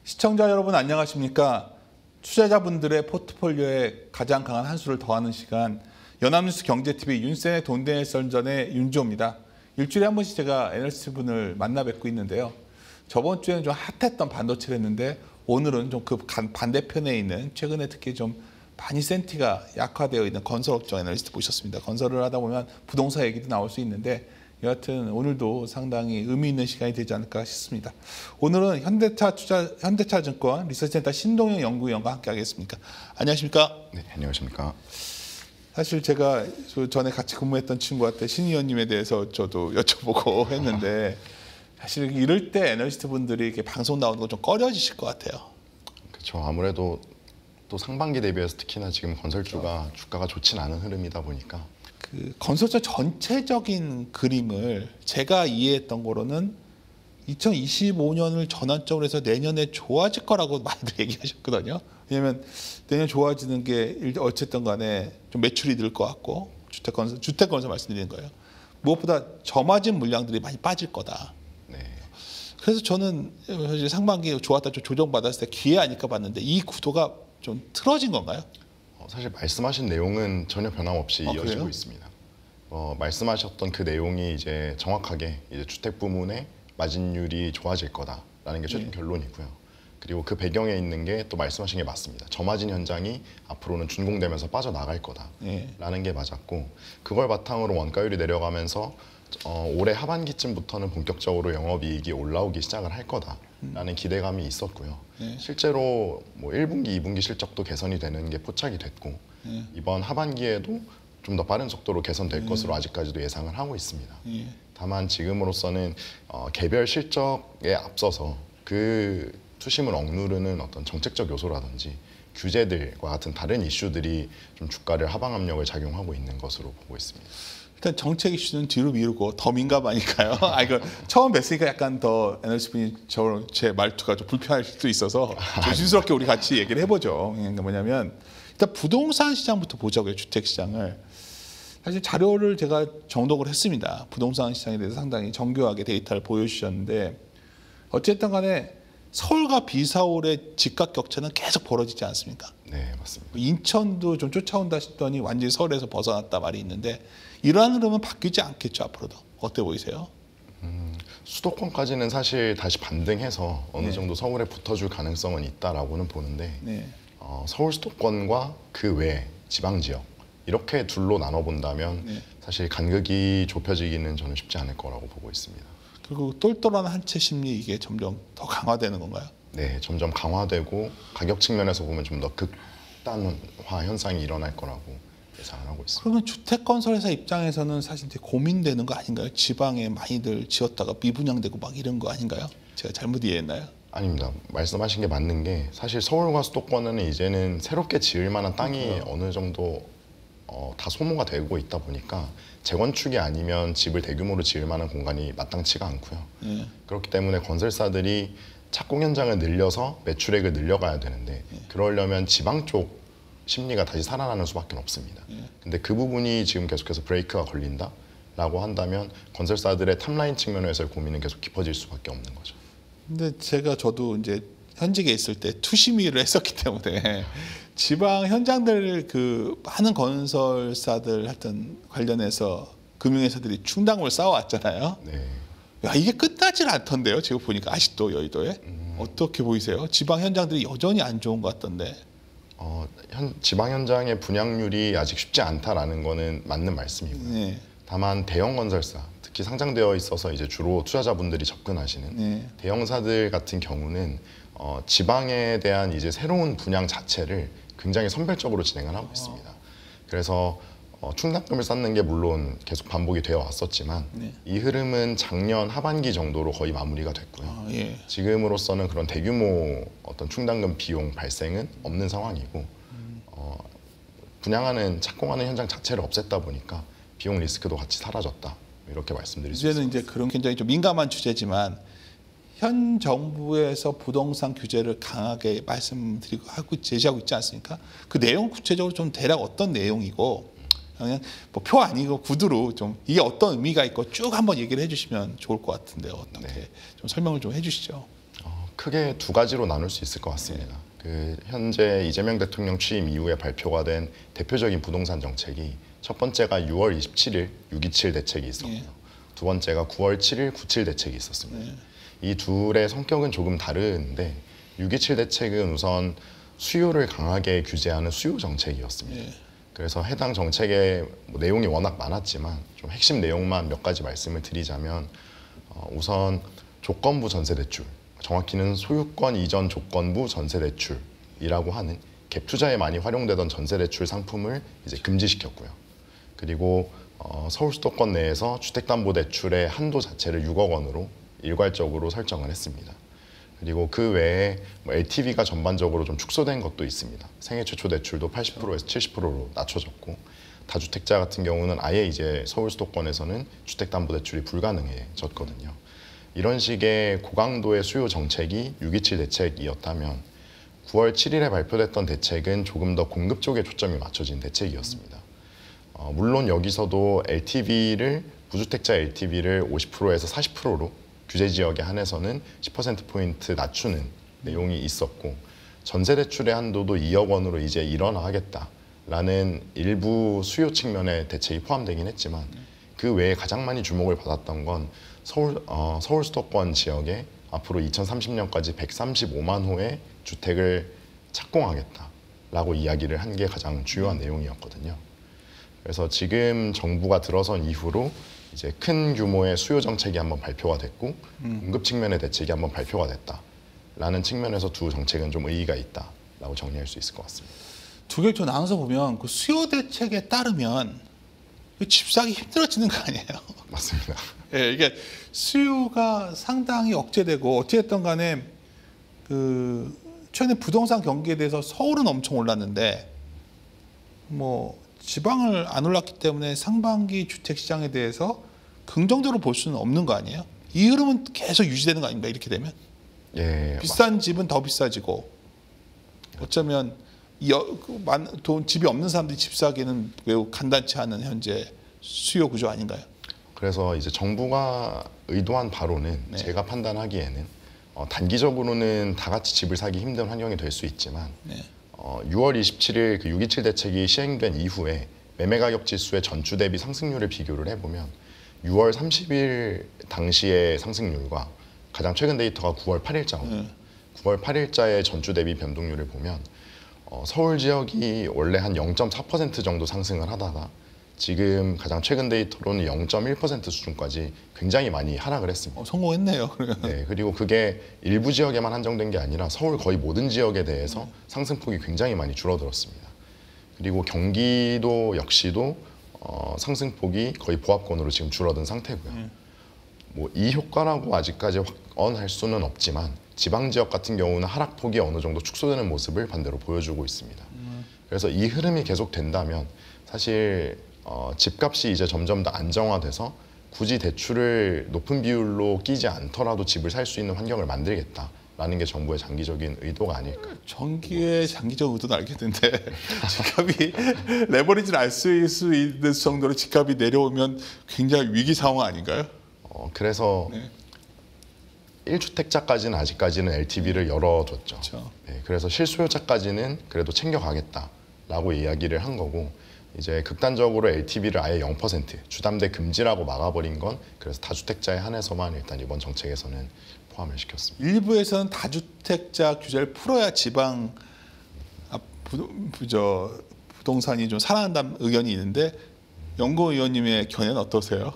시청자 여러분 안녕하십니까? 투자자분들의 포트폴리오에 가장 강한 한 수를 더하는 시간, 연합뉴스 경제TV 윤쌤의 돈대의 썰전의 윤주호입니다. 일주일에 한 번씩 제가 애널리스트분을 만나 뵙고 있는데요. 저번 주에는 좀 핫했던 반도체를 했는데 오늘은 좀 그 반대편에 있는 최근에 특히 좀 많이 센티가 약화되어 있는 건설업종 애널리스트 모셨습니다. 건설을 하다 보면 부동산 얘기도 나올 수 있는데 여하튼 오늘도 상당히 의미 있는 시간이 되지 않을까 싶습니다. 오늘은 현대차증권 리서치센터 신동영 연구위원과 함께하겠습니다. 안녕하십니까? 네, 안녕하십니까? 사실 제가 전에 같이 근무했던 친구한테 신 의원님에 대해서 저도 여쭤보고 했는데 사실 이럴 때 애널리스트 분들이 이렇게 방송 나오는 거 좀 꺼려지실 것 같아요. 그렇죠. 아무래도 또 상반기 대비해서 특히나 지금 건설주가 주가가 좋진 않은 흐름이다 보니까 그 건설사 전체적인 그림을 제가 이해했던 거로는 2025년을 전환점으로 해서 내년에 좋아질 거라고 많이들 얘기하셨거든요. 왜냐하면 내년 좋아지는 게 어쨌든 간에 좀 매출이 늘 것 같고 주택건설 말씀드리는 거예요. 무엇보다 저마진 물량들이 많이 빠질 거다. 네. 그래서 저는 사실 상반기 좋았다 좀 조정받았을 때 기회 아닐까 봤는데 이 구도가 좀 틀어진 건가요? 사실 말씀하신 내용은 전혀 변함없이 이어지고 그래요? 있습니다. 말씀하셨던 그 내용이 이제 정확하게 이제 주택 부문의 마진율이 좋아질 거다라는 게 최종 결론이고요. 그리고 그 배경에 있는 게 또 말씀하신 게 맞습니다. 저마진 현장이 앞으로는 준공되면서 빠져나갈 거다라는 게 맞았고, 그걸 바탕으로 원가율이 내려가면서 올해 하반기쯤부터는 본격적으로 영업이익이 올라오기 시작을 할 거다라는 기대감이 있었고요. 실제로 뭐 1분기, 2분기 실적도 개선이 되는 게 포착이 됐고 이번 하반기에도 좀 더 빠른 속도로 개선될 것으로 아직까지도 예상을 하고 있습니다. 다만 지금으로서는 개별 실적에 앞서서 그 투심을 억누르는 어떤 정책적 요소라든지 규제들과 같은 다른 이슈들이 좀 주가를 하방 압력을 작용하고 있는 것으로 보고 있습니다. 일단 정책 이슈는 뒤로 미루고 더 민감하니까요. 이거 처음 뵀으니까 약간 더 애널리스트분이 제 말투가 좀 불편할 수도 있어서 조심스럽게 우리 같이 얘기를 해보죠. 그러니까 뭐냐면 일단 부동산 시장부터 보자고요. 주택 시장을. 사실 자료를 제가 정독을 했습니다. 부동산 시장에 대해서 상당히 정교하게 데이터를 보여주셨는데 어쨌든 간에 서울과 비서울의 집값 격차는 계속 벌어지지 않습니까? 네, 맞습니다. 인천도 좀 쫓아온다 싶더니 완전히 서울에서 벗어났다 말이 있는데 이러한 흐름은 바뀌지 않겠죠, 앞으로도. 어때 보이세요? 수도권까지는 사실 다시 반등해서 어느 정도 서울에 붙어줄 가능성은 있다라고는 보는데 서울 수도권과 그 외 지방 지역 이렇게 둘로 나눠본다면 사실 간극이 좁혀지기는 저는 쉽지 않을 거라고 보고 있습니다. 그리고 똘똘한 한채 심리 이게 점점 더 강화되는 건가요? 네, 점점 강화되고 가격 측면에서 보면 좀 더 극단화 현상이 일어날 거라고 예상을 하고 있습니다. 그러면 주택건설회사 입장에서는 사실 되게 고민되는 거 아닌가요? 지방에 많이들 지었다가 미분양되고 막 이런 거 아닌가요? 제가 잘못 이해했나요? 아닙니다. 말씀하신 게 맞는 게 사실 서울과 수도권은 이제는 새롭게 지을 만한 땅이 어느 정도 다 소모가 되고 있다 보니까 재건축이 아니면 집을 대규모로 지을 만한 공간이 마땅치가 않고요. 그렇기 때문에 건설사들이 착공 현장을 늘려서 매출액을 늘려가야 되는데 그러려면 지방 쪽 심리가 다시 살아나는 수밖에 없습니다. 근데 그 부분이 지금 계속해서 브레이크가 걸린다라고 한다면 건설사들의 탑라인 측면에서의 고민은 계속 깊어질 수밖에 없는 거죠. 근데 저도 이제 현직에 있을 때 투심위를 했었기 때문에 지방 현장들 그 많은 건설사들 하여튼 관련해서 금융회사들이 충당을 쌓아왔잖아요. 네. 야, 이게 끝나질 않던데요. 지금 보니까 아직도 여의도에. 어떻게 보이세요? 지방 현장들이 여전히 안 좋은 것 같던데. 지방 현장의 분양률이 아직 쉽지 않다라는 거는 맞는 말씀이고요. 다만 대형 건설사, 특히 상장되어 있어서 이제 주로 투자자분들이 접근하시는 대형사들 같은 경우는 지방에 대한 이제 새로운 분양 자체를 굉장히 선별적으로 진행을 하고 있습니다. 그래서 충당금을 쌓는 게 물론 계속 반복이 되어 왔었지만 이 흐름은 작년 하반기 정도로 거의 마무리가 됐고요. 지금으로서는 그런 대규모 어떤 충당금 비용 발생은 없는 상황이고 분양하는 착공하는 현장 자체를 없앴다 보니까 비용 리스크도 같이 사라졌다. 이렇게 말씀드릴 수 있습니다. 이제는 이제 그런 굉장히 좀 민감한 주제지만 현 정부에서 부동산 규제를 강하게 말씀드리고 하고 제시하고 있지 않습니까? 그 내용 구체적으로 좀 대략 어떤 내용이고 그냥 뭐 표 아니고 구두로 좀 이게 어떤 의미가 있고 쭉 한번 얘기를 해주시면 좋을 것 같은데요. 어떻게 좀 설명을 좀 해주시죠. 크게 두 가지로 나눌 수 있을 것 같습니다. 그 현재 이재명 대통령 취임 이후에 발표가 된 대표적인 부동산 정책이 첫 번째가 6월 27일 627 대책이 있었고요. 두 번째가 9월 7일 97 대책이 있었습니다. 이 둘의 성격은 조금 다른데 627 대책은 우선 수요를 강하게 규제하는 수요 정책이었습니다. 그래서 해당 정책의 내용이 워낙 많았지만 좀 핵심 내용만 몇 가지 말씀을 드리자면 우선 조건부 전세대출, 정확히는 소유권 이전 조건부 전세대출이라고 하는 갭 투자에 많이 활용되던 전세대출 상품을 이제 금지시켰고요. 그리고 서울 수도권 내에서 주택담보대출의 한도 자체를 6억 원으로 일괄적으로 설정을 했습니다. 그리고 그 외에 LTV가 전반적으로 좀 축소된 것도 있습니다. 생애 최초 대출도 80%에서 70%로 낮춰졌고 다주택자 같은 경우는 아예 이제 서울 수도권에서는 주택담보대출이 불가능해졌거든요. 이런 식의 고강도의 수요 정책이 627 대책이었다면 9월 7일에 발표됐던 대책은 조금 더 공급 쪽에 초점이 맞춰진 대책이었습니다. 물론 여기서도 LTV를 무주택자 LTV를 50%에서 40%로 규제 지역에 한해서는 10%포인트 낮추는 내용이 있었고 전세대출의 한도도 2억 원으로 이제 일원화하겠다라는 일부 수요 측면의 대책이 포함되긴 했지만 그 외에 가장 많이 주목을 받았던 건 서울 수도권 지역에 앞으로 2030년까지 135만 호의 주택을 착공하겠다라고 이야기를 한 게 가장 주요한 내용이었거든요. 그래서 지금 정부가 들어선 이후로 이제 큰 규모의 수요 정책이 한번 발표가 됐고 공급 측면의 대책이 한번 발표가 됐다라는 측면에서 두 정책은 좀 의의가 있다라고 정리할 수 있을 것 같습니다. 두 개를 좀 나눠서 보면 그 수요 대책에 따르면 집 사기 힘들어지는 거 아니에요? 맞습니다. 예, 이게 수요가 상당히 억제되고 어찌됐든 간에 그 최근에 부동산 경기에 대해서 서울은 엄청 올랐는데 뭐 지방을 안 올랐기 때문에 상반기 주택 시장에 대해서 긍정적으로 볼 수는 없는 거 아니에요? 이 흐름은 계속 유지되는 거 아닌가 이렇게 되면? 예, 비싼 집은 더 비싸지고 어쩌면 집이 없는 사람들이 집 사기는 매우 간단치 않은 현재 수요 구조 아닌가요? 그래서 이제 정부가 의도한 바로는 네. 제가 판단하기에는 단기적으로는 다 같이 집을 사기 힘든 환경이 될 수 있지만 6월 27일 그 627 대책이 시행된 이후에 매매 가격 지수의 전주 대비 상승률을 비교를 해보면 6월 30일 당시의 상승률과 가장 최근 데이터가 9월 8일자거든요. 9월 8일자의 전주 대비 변동률을 보면 서울 지역이 원래 한 0.4% 정도 상승을 하다가 지금 가장 최근 데이터로는 0.1% 수준까지 굉장히 많이 하락을 했습니다. 성공했네요. 네, 그리고 그게 일부 지역에만 한정된 게 아니라 서울 거의 모든 지역에 대해서 상승폭이 굉장히 많이 줄어들었습니다. 그리고 경기도 역시도 상승폭이 거의 보합권으로 지금 줄어든 상태고요. 뭐 이 효과라고 아직까지 확언할 수는 없지만 지방 지역 같은 경우는 하락폭이 어느 정도 축소되는 모습을 반대로 보여주고 있습니다. 그래서 이 흐름이 계속 된다면 사실 집값이 이제 점점 더 안정화돼서 굳이 대출을 높은 비율로 끼지 않더라도 집을 살 수 있는 환경을 만들겠다라는 게 정부의 장기적인 의도가 아닐까. 정기의 장기적 의도는 알겠는데 집값이 레버리지를 알 수 있는 정도로 집값이 내려오면 굉장히 위기 상황 아닌가요? 그래서 1주택자까지는 아직까지는 LTV를 열어줬죠. 그렇죠. 네, 그래서 실수요자까지는 그래도 챙겨가겠다라고 이야기를 한 거고 이제 극단적으로 LTV를 아예 0% 주담대 금지라고 막아버린 건 그래서 다주택자에 한해서만 일단 이번 정책에서는 포함을 시켰습니다. 일부에서는 다주택자 규제를 풀어야 지방 부동산이 좀 살아난다는 의견이 있는데 연구위원님의 견해는 어떠세요?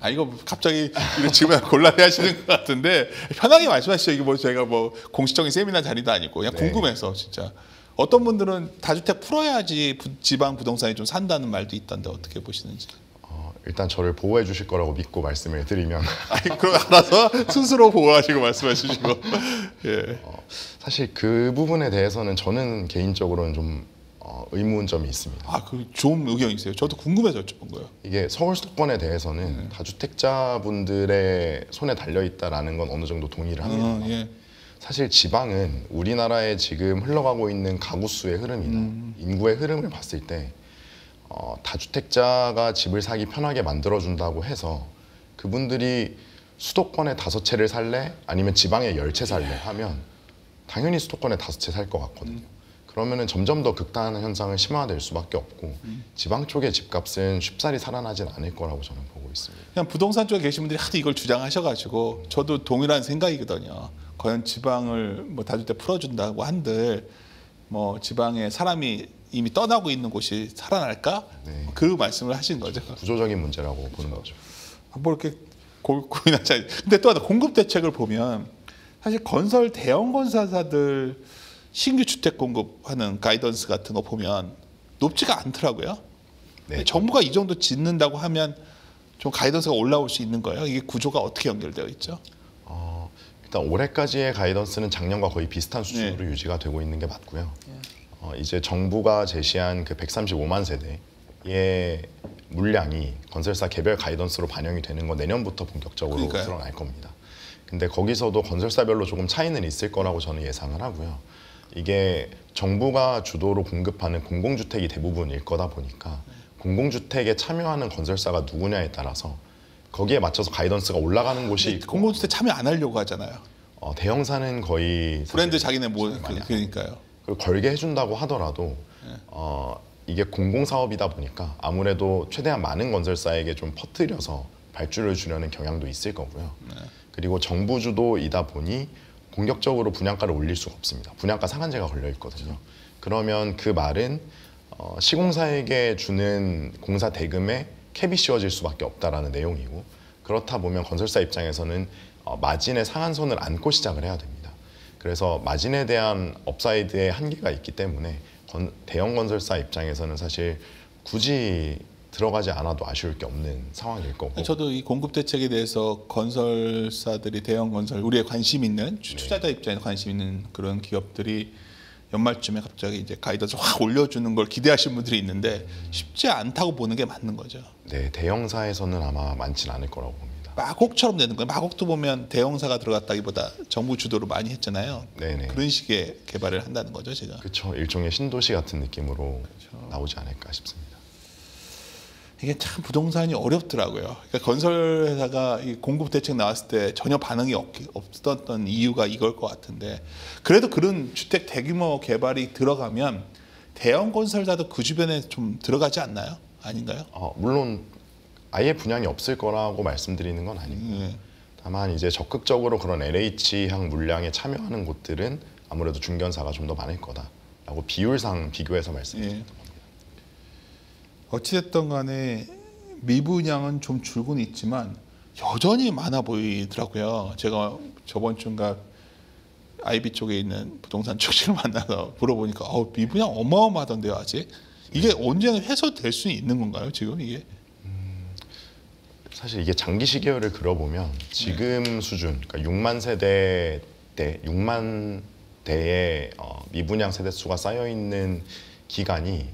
이거 갑자기 지금 곤란해하시는 것 같은데 편하게 말씀하시죠. 이게 뭐 저희가 뭐 공식적인 세미나 자리도 아니고 그냥 궁금해서 진짜 어떤 분들은 다주택 풀어야지 지방 부동산이 좀 산다는 말도 있던데 어떻게 보시는지. 일단 저를 보호해 주실 거라고 믿고 말씀을 드리면 그럼 알아서 스스로 보호하시고 말씀해 주시고. 예. 사실 그 부분에 대해서는 저는 개인적으로는 좀 의문점이 있습니다. 그 좋은 의견이세요. 저도 궁금해서 여쭤본 거예요. 이게 서울 수도권에 대해서는 다주택자분들의 손에 달려 있다라는 건 어느 정도 동의를 합니다. 예. 사실 지방은 우리나라에 지금 흘러가고 있는 가구 수의 흐름이나 인구의 흐름을 봤을 때 다주택자가 집을 사기 편하게 만들어준다고 해서 그분들이 수도권에 5채를 살래? 아니면 지방에 10채 살래? 하면 당연히 수도권에 5채 살 것 같거든요. 그러면은 점점 더 극단한 현상은 심화될 수밖에 없고 지방 쪽의 집값은 쉽사리 살아나진 않을 거라고 저는 보고 있습니다. 그냥 부동산 쪽에 계신 분들이 하도 이걸 주장하셔가지고 저도 동일한 생각이거든요. 과연 지방을 뭐 다주택 풀어준다고 한들 뭐 지방에 사람이 이미 떠나고 있는 곳이 살아날까? 네. 그 말씀을 하신 거죠. 구조적인 문제라고 보는 거죠. 뭐 이렇게 고민하자. 근데 또 하나 공급 대책을 보면 사실 건설 대형 건설사들 신규 주택 공급하는 가이던스 같은 거 보면 높지가 않더라고요. 네. 정부가 이 정도 짓는다고 하면 좀 가이던스가 올라올 수 있는 거예요. 이게 구조가 어떻게 연결되어 있죠? 일단 올해까지의 가이던스는 작년과 거의 비슷한 수준으로 유지가 되고 있는 게 맞고요. 이제 정부가 제시한 그 135만 세대의 물량이 건설사 개별 가이던스로 반영이 되는 건 내년부터 본격적으로 그러니까요. 드러날 겁니다. 근데 거기서도 건설사별로 조금 차이는 있을 거라고 저는 예상을 하고요. 이게 정부가 주도로 공급하는 공공주택이 대부분일 거다 보니까 공공주택에 참여하는 건설사가 누구냐에 따라서 거기에 맞춰서 가이던스가 올라가는 곳이 있고 공공주택 참여 안 하려고 하잖아요. 대형사는 거의 브랜드 사실 자기네 뭐 많이 안 그러니까요. 그리고 걸게 해준다고 하더라도 이게 공공사업이다 보니까 아무래도 최대한 많은 건설사에게 좀 퍼뜨려서 발주를 주려는 경향도 있을 거고요. 그리고 정부 주도이다 보니 공격적으로 분양가를 올릴 수가 없습니다. 분양가 상한제가 걸려 있거든요. 그러면 그 말은 시공사에게 주는 공사 대금에 캡이 씌워질 수밖에 없다라는 내용이고 그렇다 보면 건설사 입장에서는 마진의 상한선을 안고 시작을 해야 됩니다. 그래서 마진에 대한 업사이드의 한계가 있기 때문에 대형 건설사 입장에서는 사실 굳이 들어가지 않아도 아쉬울 게 없는 상황일 거고. 저도 이 공급 대책에 대해서 건설사들이 대형 건설 우리의 관심 있는 투자자 입장에서 관심 있는 그런 기업들이 연말쯤에 갑자기 이제 가이던스 확 올려주는 걸 기대하시는 분들이 있는데 쉽지 않다고 보는 게 맞는 거죠. 네, 대형사에서는 아마 많지는 않을 거라고 봅니다. 마곡처럼 되는 거예요. 마곡도 보면 대형사가 들어갔다기보다 정부 주도로 많이 했잖아요. 네네. 그런 식의 개발을 한다는 거죠, 제가. 그렇죠. 일종의 신도시 같은 느낌으로 나오지 않을까 싶습니다. 이게 참 부동산이 어렵더라고요. 그러니까 건설 회사가 이 공급 대책 나왔을 때 전혀 반응이 없었던 이유가 이걸 것 같은데 그래도 그런 주택 대규모 개발이 들어가면 대형 건설사도 그 주변에 좀 들어가지 않나요? 아닌가요? 물론 아예 분양이 없을 거라고 말씀드리는 건 아니고요. 다만 이제 적극적으로 그런 LH향 물량에 참여하는 곳들은 아무래도 중견사가 좀 더 많을 거다라고 비율상 비교해서 말씀드립니다. 어찌됐든 간에 미분양은 좀 줄고는 있지만 여전히 많아 보이더라고요. 제가 저번 주인가 IB 쪽에 있는 부동산 축제를 만나서 물어보니까 미분양 어마어마하던데요 아직? 이게 언제는 해소될 수 있는 건가요 지금 이게? 사실 이게 장기 시계열을 그려보면 지금 수준, 그러니까 6만 세대 때 6만 대의 미분양 세대 수가 쌓여 있는 기간이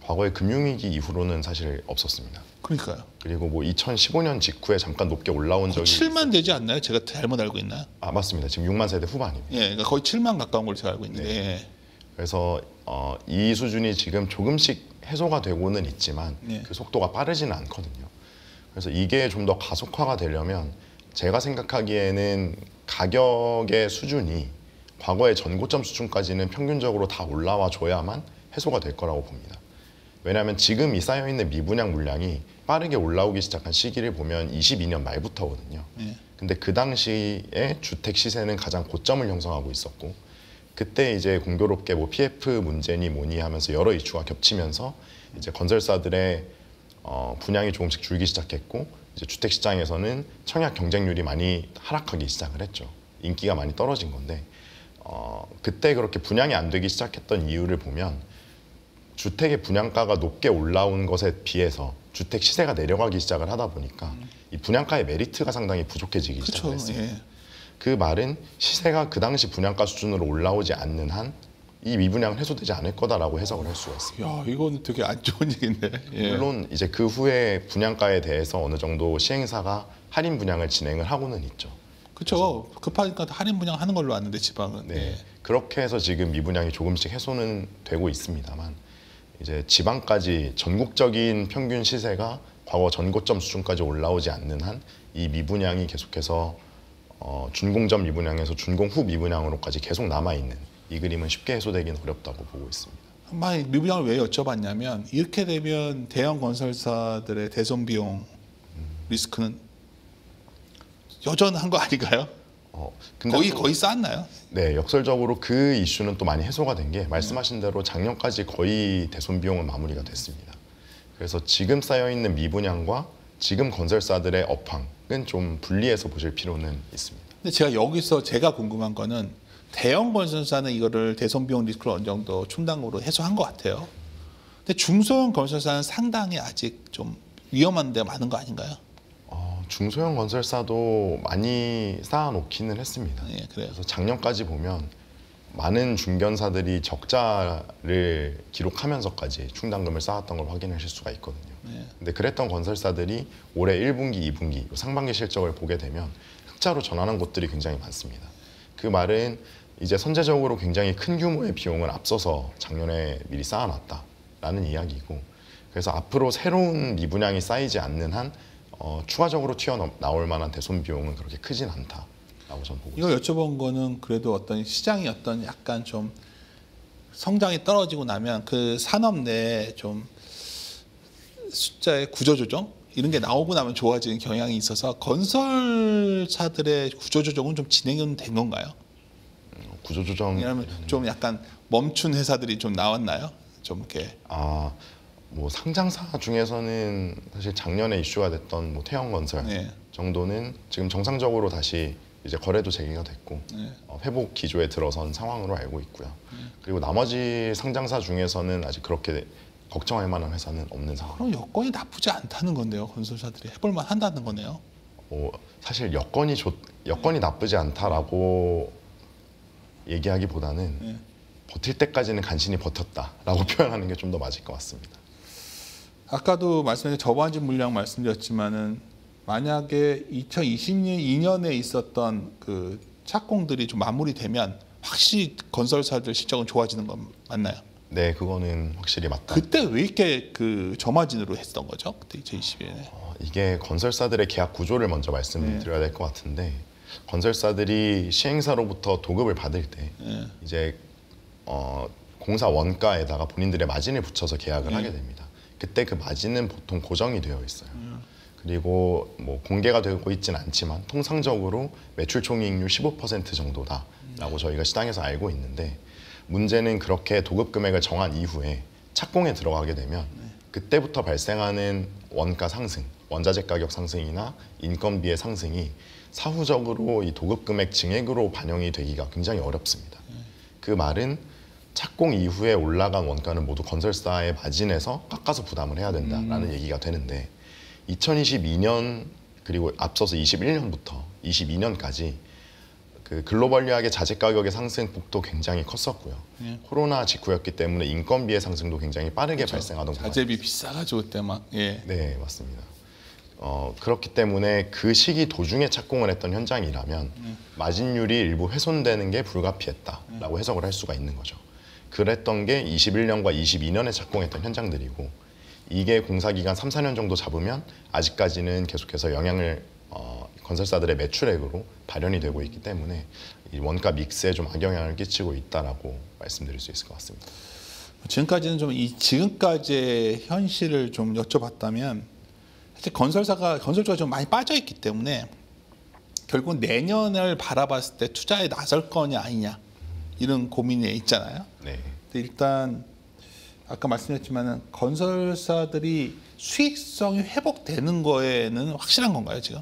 과거의 금융위기 이후로는 사실 없었습니다. 그러니까요. 그리고 뭐 2015년 직후에 잠깐 높게 올라온 적이 7만 되지 않나요? 제가 잘못 알고 있나요? 맞습니다. 지금 6만 세대 후반입니다. 예, 그러니까 거의 7만 가까운 걸로 제가 알고 있는데. 예. 그래서 이 수준이 지금 조금씩 해소가 되고는 있지만 그 속도가 빠르지는 않거든요. 그래서 이게 좀 더 가속화가 되려면 제가 생각하기에는 가격의 수준이 과거의 전고점 수준까지는 평균적으로 다 올라와 줘야만 해소가 될 거라고 봅니다. 왜냐하면 지금 이 쌓여있는 미분양 물량이 빠르게 올라오기 시작한 시기를 보면 22년 말부터거든요. 근데 그 당시에 주택 시세는 가장 고점을 형성하고 있었고 그때 이제 공교롭게 뭐 PF 문제니 뭐니 하면서 여러 이슈가 겹치면서 이제 건설사들의 분양이 조금씩 줄기 시작했고 이제 주택 시장에서는 청약 경쟁률이 많이 하락하기 시작을 했죠. 인기가 많이 떨어진 건데 그때 그렇게 분양이 안 되기 시작했던 이유를 보면 주택의 분양가가 높게 올라온 것에 비해서 주택 시세가 내려가기 시작을 하다 보니까 이 분양가의 메리트가 상당히 부족해지기 시작을 했습니다. 예. 그 말은 시세가 그 당시 분양가 수준으로 올라오지 않는 한 이 미분양은 해소되지 않을 거다라고 해석을 할 수가 있습니다. 야, 이건 되게 안 좋은 얘기인데. 예. 물론 이제 그 후에 분양가에 대해서 어느 정도 시행사가 할인 분양을 진행을 하고는 있죠. 그렇죠. 급하니까 할인 분양하는 걸로 아는데 지방은. 네. 예. 그렇게 해서 지금 미분양이 조금씩 해소는 되고 있습니다만 이제 지방까지 전국적인 평균 시세가 과거 전고점 수준까지 올라오지 않는 한 이 미분양이 계속해서 준공전 미분양에서 준공 후 미분양으로까지 계속 남아있는 이 그림은 쉽게 해소되기는 어렵다고 보고 있습니다. 한번 미분양을 왜 여쭤봤냐면 이렇게 되면 대형 건설사들의 대손 비용 리스크는 여전한 거 아닌가요? 근데 거의 쌓았나요? 네, 역설적으로 그 이슈는 또 많이 해소가 된 게 말씀하신 대로 작년까지 거의 대손 비용은 마무리가 됐습니다. 그래서 지금 쌓여 있는 미분양과 지금 건설사들의 업황은 좀 분리해서 보실 필요는 있습니다. 근데 제가 궁금한 거는 대형 건설사는 이거를 대손 비용 리스크를 어느 정도 충당으로 해소한 것 같아요. 근데 중소형 건설사는 상당히 아직 좀 위험한 데 많은 거 아닌가요? 중소형 건설사도 많이 쌓아놓기는 했습니다. 예, 그래요. 그래서 작년까지 보면 많은 중견사들이 적자를 기록하면서까지 충당금을 쌓았던 걸 확인하실 수가 있거든요. 예. 근데 그랬던 건설사들이 올해 1분기, 2분기, 상반기 실적을 보게 되면 흑자로 전환한 곳들이 굉장히 많습니다. 그 말은 이제 선제적으로 굉장히 큰 규모의 비용을 앞서서 작년에 미리 쌓아놨다라는 이야기고, 그래서 앞으로 새로운 미분양이 쌓이지 않는 한 추가적으로 튀어나올 만한 대손 비용은 그렇게 크진 않다라고 저는 보고 있습니다. 이거 여쭤본 거는 그래도 어떤 시장이 어떤 약간 좀 성장이 떨어지고 나면 그 산업 내에 좀 숫자의 구조조정 이런 게 나오고 나면 좋아지는 경향이 있어서 건설사들의 구조조정은 좀 진행은 된 건가요? 구조조정 왜냐하면 좀 약간 멈춘 회사들이 좀 나왔나요? 좀 이렇게 뭐 상장사 중에서는 사실 작년에 이슈가 됐던 뭐 태형건설 네. 정도는 지금 정상적으로 다시 이제 거래도 재개가 됐고 네. 회복 기조에 들어선 상황으로 알고 있고요. 그리고 나머지 상장사 중에서는 아직 그렇게 걱정할 만한 회사는 없는 상황. 그럼 여건이 나쁘지 않다는 건데요. 건설사들이 해볼만 한다는 거네요. 사실 여건이 나쁘지 않다라고 얘기하기보다는 네. 버틸 때까지는 간신히 버텼다라고 표현하는 게 좀 더 맞을 것 같습니다. 아까도 말씀드린 저반지 물량 말씀드렸지만은 만약에 2022년에 있었던 그 착공들이 좀 마무리되면 확실히 건설사들 실적은 좋아지는 건 맞나요? 네, 그거는 확실히 맞다. 그때 왜 이렇게 그 저마진으로 했던 거죠? 그때 2021년에. 이게 건설사들의 계약 구조를 먼저 말씀드려야 될 것 같은데, 건설사들이 시행사로부터 도급을 받을 때 이제 공사 원가에다가 본인들의 마진을 붙여서 계약을 하게 됩니다. 그때 그 마진은 보통 고정이 되어 있어요. 그리고 뭐 공개가 되고 있지는 않지만 통상적으로 매출 총이익률 15% 정도다라고 저희가 시장에서 알고 있는데, 문제는 그렇게 도급 금액을 정한 이후에 착공에 들어가게 되면 그때부터 발생하는 원가 상승, 원자재 가격 상승이나 인건비의 상승이 사후적으로 이 도급 금액 증액으로 반영이 되기가 굉장히 어렵습니다. 그 말은 착공 이후에 올라간 원가는 모두 건설사의 마진에서 깎아서 부담을 해야 된다라는 얘기가 되는데, 2022년 그리고 앞서서 21년부터 22년까지 그 글로벌리하게 자재 가격의 상승폭도 굉장히 컸었고요. 코로나 직후였기 때문에 인건비의 상승도 굉장히 빠르게 발생하던 자재비 비싸가지고 그때 막 네, 맞습니다. 그렇기 때문에 그 시기 도중에 착공을 했던 현장이라면 마진율이 일부 훼손되는 게 불가피했다라고 해석을 할 수가 있는 거죠. 그랬던 게 21년과 22년에 착공했던 현장들이고, 이게 공사기간 3, 4년 정도 잡으면 아직까지는 계속해서 영향을 건설사들의 매출액으로 발현이 되고 있기 때문에 이 원가 믹스에 좀 악영향을 끼치고 있다라고 말씀드릴 수 있을 것 같습니다. 지금까지는 좀 지금까지의 현실을 좀 여쭤봤다면, 사실 건설주가 좀 많이 빠져 있기 때문에 결국 내년을 바라봤을 때 투자에 나설 거냐 아니냐 이런 고민이 있잖아요. 네. 근데 일단 아까 말씀드렸지만은 건설사들이 수익성이 회복되는 거에는 확실한 건가요, 지금?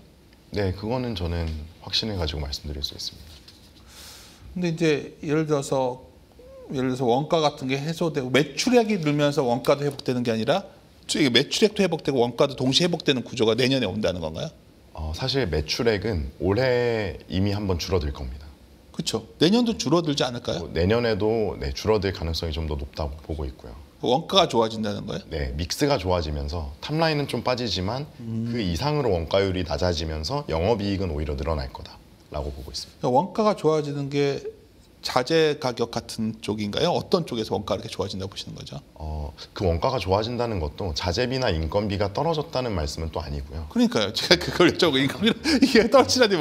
네, 그거는 저는 확신을 가지고 말씀드릴 수 있습니다. 근데 이제 예를 들어서 원가 같은 게 해소되고 매출액이 늘면서 원가도 회복되는 게 아니라 매출액도 회복되고 원가도 동시에 회복되는 구조가 내년에 온다는 건가요? 사실 매출액은 올해 이미 한번 줄어들 겁니다. 그렇죠. 내년도 줄어들지 않을까요? 내년에도 줄어들 가능성이 좀 더 높다고 보고 있고요. 원가가 좋아진다는 거예요? 네, 믹스가 좋아지면서 탑라인은 좀 빠지지만 그 이상으로 원가율이 낮아지면서 영업이익은 오히려 늘어날 거다라고 보고 있습니다. 그러니까 원가가 좋아지는 게 자재 가격 같은 쪽인가요? 어떤 쪽에서 원가가 이렇게 좋아진다고 보시는 거죠? 그 원가가 좋아진다는 것도 자재비나 인건비가 떨어졌다는 말씀은 또 아니고요. 그러니까요. 제가 그걸 여쭤보고 이게 떨어지라니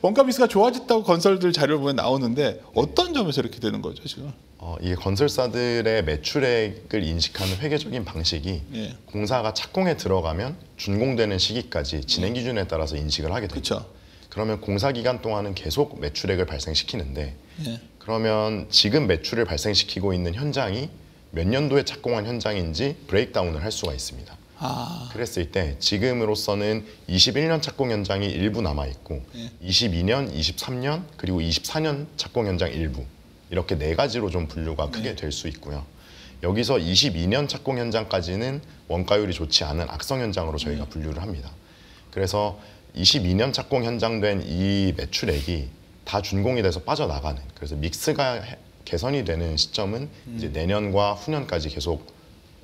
원가 비스가 좋아졌다고 건설들 자료를 보면 나오는데 어떤 점에서 이렇게 되는 거죠 지금? 이게 건설사들의 매출액을 인식하는 회계적인 방식이 예. 공사가 착공에 들어가면 준공되는 시기까지 진행 기준에 따라서 인식을 하게 됩니다. 그렇죠. 그러면 공사 기간 동안은 계속 매출액을 발생시키는데 예. 그러면 지금 매출을 발생시키고 있는 현장이 몇 년도에 착공한 현장인지 브레이크다운을 할 수가 있습니다. 그랬을 때 지금으로서는 21년 착공 현장이 일부 남아 있고 22년, 23년 그리고 24년 착공 현장 일부 이렇게 네 가지로 좀 분류가 크게 될 수 있고요. 여기서 22년 착공 현장까지는 원가율이 좋지 않은 악성 현장으로 저희가 분류를 합니다. 그래서 22년 착공 현장된 이 매출액이 다 준공이 돼서 빠져나가는, 그래서 믹스가 개선이 되는 시점은 이제 내년과 후년까지 계속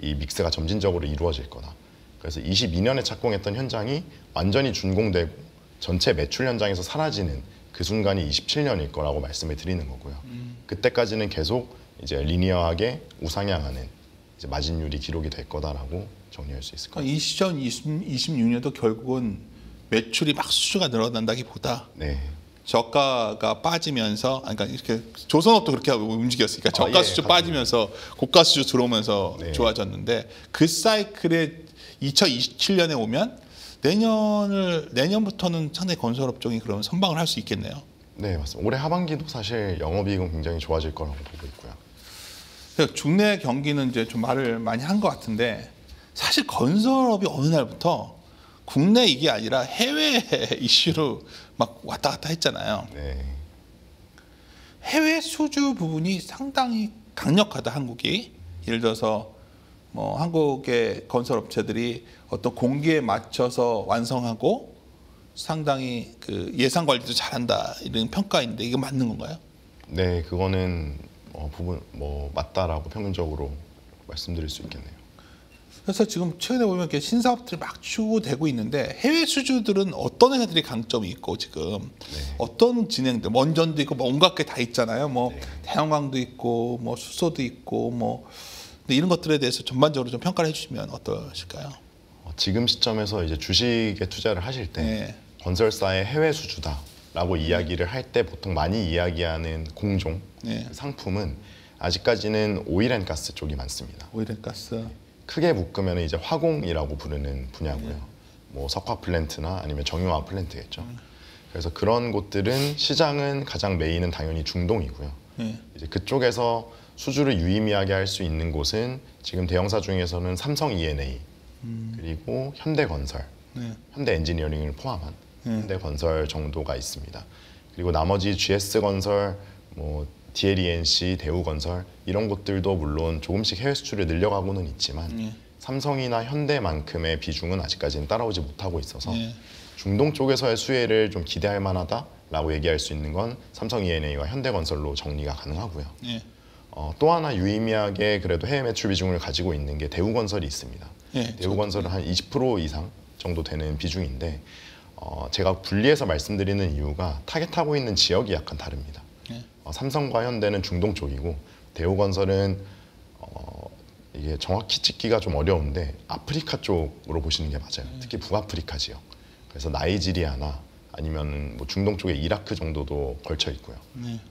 이 믹스가 점진적으로 이루어질 거다. 그래서 22년에 착공했던 현장이 완전히 준공되고 전체 매출 현장에서 사라지는 그 순간이 27년일 거라고 말씀을 드리는 거고요. 그때까지는 계속 이제 리니어하게 우상향하는 이제 마진율이 기록이 될 거다라고 정리할 수 있을 것 같습니다. 이 시점 26년도 결국은 매출이 막 수주가 늘어난다기보다 네. 저가가 빠지면서, 그러니까 이렇게 조선업도 그렇게 하고 움직였으니까 저가 예, 수주 맞습니다. 빠지면서 고가 수주 들어오면서 네. 좋아졌는데 그 사이클에 2027년에 오면 내년부터는 상당히 건설업 쪽이 그러면 선방을 할 수 있겠네요. 네, 맞습니다. 올해 하반기도 사실 영업이익은 굉장히 좋아질 거라고 보고 있고요. 그래서 국내 경기는 이제 좀 말을 많이 한 것 같은데 사실 건설업이 어느 날부터 국내 이게 아니라 해외 이슈로 막 왔다 갔다 했잖아요. 네. 해외 수주 부분이 상당히 강력하다, 한국이. 예를 들어서 뭐 한국의 건설업체들이 어떤 공기에 맞춰서 완성하고 상당히 그 예산 관리도 잘한다 이런 평가인데 이게 맞는 건가요? 네, 그거는 부분 맞다라고 평균적으로 말씀드릴 수 있겠네요. 그래서 지금 최근에 보면 이렇게 신사업들이 막 추구되고 있는데 해외 수주들은 어떤 회사들이 강점이 있고 지금 어떤 진행들, 원전도 있고 뭐 온갖 게 다 있잖아요. 뭐 태양광도 있고 뭐 수소도 있고 뭐 근데 이런 것들에 대해서 전반적으로 좀 평가를 해주시면 어떠실까요? 지금 시점에서 이제 주식에 투자를 하실 때 네. 건설사의 해외 수주다라고 이야기를 할 때 보통 많이 이야기하는 공종 네. 상품은 아직까지는 오일앤가스 쪽이 많습니다. 오일앤가스. 크게 묶으면 이제 화공이라고 부르는 분야고요. 뭐 석화 플랜트나 아니면 정유화 플랜트겠죠. 그래서 그런 곳들은 시장은 가장 메인은 당연히 중동이고요. 이제 그쪽에서 수주를 유의미하게 할 수 있는 곳은 지금 대형사 중에서는 삼성 E&A 그리고 현대건설, 현대엔지니어링을 포함한 현대건설 정도가 있습니다. 그리고 나머지 GS건설, 뭐 DLENC, 대우건설 이런 곳들도 물론 조금씩 해외 수출을 늘려가고는 있지만 삼성이나 현대만큼의 비중은 아직까지는 따라오지 못하고 있어서 중동 쪽에서의 수혜를 좀 기대할 만하다라고 얘기할 수 있는 건 삼성 E&A와 현대건설로 정리가 가능하고요. 또 하나 유의미하게 그래도 해외 매출 비중을 가지고 있는 게 대우건설이 있습니다. 대우건설은 한 20% 이상 정도 되는 비중인데 제가 분리해서 말씀드리는 이유가 타겟하고 있는 지역이 약간 다릅니다. 삼성과 현대는 중동 쪽이고 대우건설은 이게 정확히 찍기가 좀 어려운데 아프리카 쪽으로 보시는 게 맞아요. 특히 북아프리카 지역. 그래서 나이지리아나 아니면 뭐 중동 쪽에 이라크 정도도 걸쳐 있고요.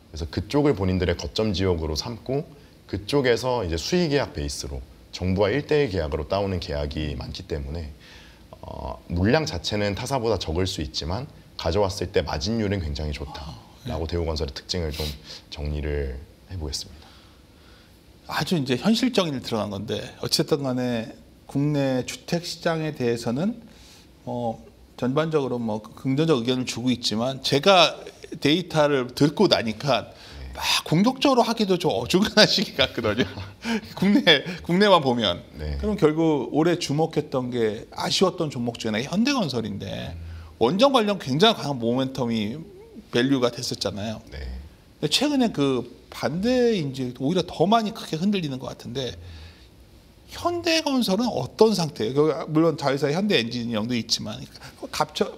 그래서 그쪽을 본인들의 거점 지역으로 삼고 그쪽에서 이제 수의 계약 베이스로 정부와 1대1 계약으로 따오는 계약이 많기 때문에 물량 자체는 타사보다 적을 수 있지만 가져왔을 때 마진율은 굉장히 좋다라고 대우건설의 특징을 좀 정리를 해보겠습니다. 아주 이제 현실적인 일 들어간 건데 어쨌든 간에 국내 주택 시장에 대해서는 전반적으로 뭐 긍정적 의견을 주고 있지만 제가 데이터를 듣고 나니까 막 공격적으로 하기도 좀 어중간한 시기 같거든요. 국내만 보면. 그럼 결국 올해 주목했던 게 아쉬웠던 종목 중에 하나가 현대건설인데 원전 관련 굉장히 강한 모멘텀이 밸류가 됐었잖아요. 근데 최근에 그 반대인지 오히려 더 많이 크게 흔들리는 것 같은데 현대건설은 어떤 상태예요? 물론 자회사 현대엔지니어링도 있지만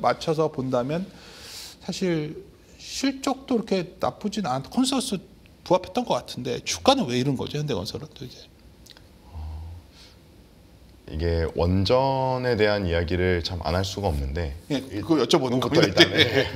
맞춰서 본다면 사실 실적도 그렇게 나쁘진 않고 컨센서스 부합했던 것 같은데 주가는 왜 이런 거죠? 현대건설은 또 이제. 이게 원전에 대한 이야기를 참 안 할 수가 없는데 예, 그거 여쭤보는 그것부터 겁니다. 일단 네.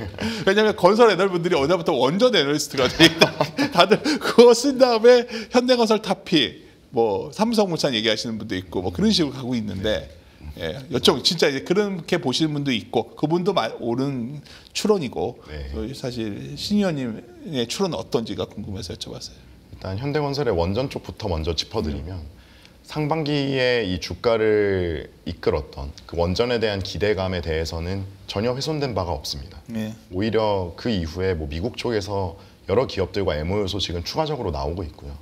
왜냐하면 건설 애널분들이 어제부터 원전 애널리스트가 돼 있다. 다들 그거 쓴 다음에 현대건설 타피, 뭐 삼성물산 얘기하시는 분도 있고 뭐 그런 식으로 가고 있는데 예, 진짜 이제 그렇게 보시는 분도 있고 그분도 옳은 추론이고 네. 사실 신 의원님의 추론은 어떤지가 궁금해서 여쭤봤어요. 일단 현대건설의 원전 쪽부터 먼저 짚어드리면 상반기에 이 주가를 이끌었던 그 원전에 대한 기대감에 대해서는 전혀 훼손된 바가 없습니다. 네. 오히려 그 이후에 뭐 미국 쪽에서 여러 기업들과 MOU 소식은 추가적으로 나오고 있고요.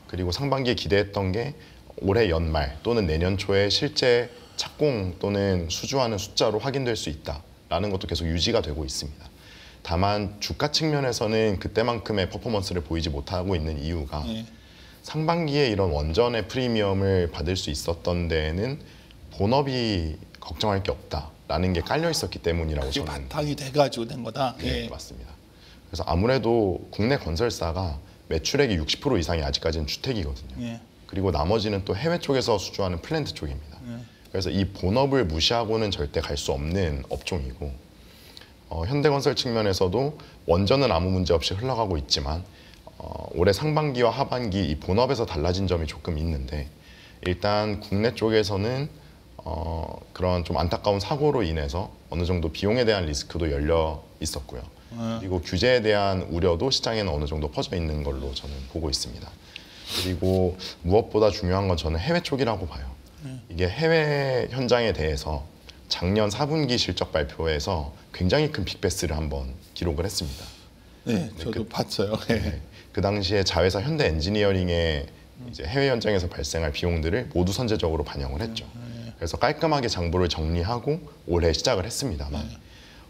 그리고 상반기에 기대했던 게 올해 연말 또는 내년 초에 실제 착공 또는 수주하는 숫자로 확인될 수 있다라는 것도 계속 유지가 되고 있습니다. 다만 주가 측면에서는 그때만큼의 퍼포먼스를 보이지 못하고 있는 이유가 네. 상반기에 이런 원전의 프리미엄을 받을 수 있었던 데에는 본업이 걱정할 게 없다라는 게 깔려 있었기 때문이라고 그게 저는 바탕이 돼가지고 된 거다. 네, 예. 맞습니다. 그래서 아무래도 국내 건설사가 매출액의 60% 이상이 아직까지는 주택이거든요. 예. 그리고 나머지는 또 해외 쪽에서 수주하는 플랜트 쪽입니다. 그래서 이 본업을 무시하고는 절대 갈 수 없는 업종이고 현대건설 측면에서도 원전은 아무 문제 없이 흘러가고 있지만 올해 상반기와 하반기 이 본업에서 달라진 점이 조금 있는데 일단 국내 쪽에서는 그런 좀 안타까운 사고로 인해서 어느 정도 비용에 대한 리스크도 열려 있었고요. 그리고 규제에 대한 우려도 시장에는 어느 정도 퍼져 있는 걸로 저는 보고 있습니다. 그리고 무엇보다 중요한 건 저는 해외 쪽이라고 봐요. 이게 해외 현장에 대해서 작년 4분기 실적 발표에서 굉장히 큰 빅베스를 한번 기록을 했습니다. 네, 저도 봤어요. 예. 네, 그 당시에 자회사 현대 엔지니어링의 이제 해외 현장에서 발생할 비용들을 모두 선제적으로 반영을 했죠. 그래서 깔끔하게 장부를 정리하고 올해 시작을 했습니다만